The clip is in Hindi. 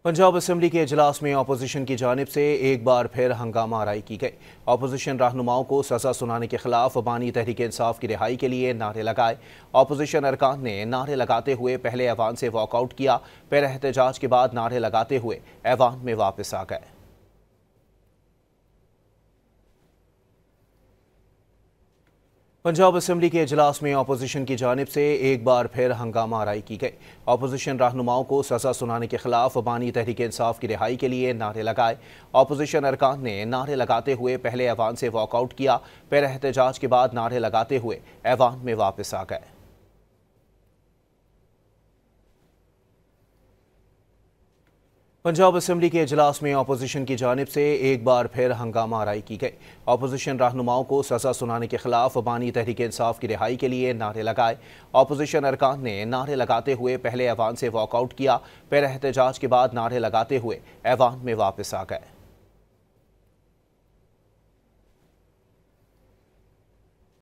पंजाब असम्बली के इजलास में अपोजिशन की जानिब से एक बार फिर हंगामा आराई की गई। अपोजिशन रहनुमाओं को सजा सुनाने के खिलाफ अवानी तहरीक इंसाफ की रिहाई के लिए नारे लगाए। अपोजिशन अरकान ने नारे लगाते हुए पहले ऐवान से वॉकआउट किया, फिर एहतजाज के बाद नारे लगाते हुए ऐवान में वापस आ गए। पंजाब असम्बली के इजलास में अपोजिशन की जानिब से एक बार फिर हंगामा आराई की गई। अपोजिशन रहनुमाओं को सजा सुनाने के खिलाफ अवानी तहरीक इंसाफ की रिहाई के लिए नारे लगाए। अपोजिशन अरकान ने नारे लगाते हुए पहले ऐवान से वॉकआउट किया, फिर एहतजाज के बाद नारे लगाते हुए ऐवान में वापस आ गए। पंजाब असम्बली के इजलास में अपोजिशन की जानिब से एक बार फिर हंगामा आराई की गई। अपोजिशन रहनुमाओं को सजा सुनाने के खिलाफ अवानी तहरीक इंसाफ की रिहाई के लिए नारे लगाए। अपोजिशन अरकान ने नारे लगाते हुए पहले ऐवान से वॉकआउट किया, फिर एहतजाज के बाद नारे लगाते हुए ऐवान में वापस आ गए।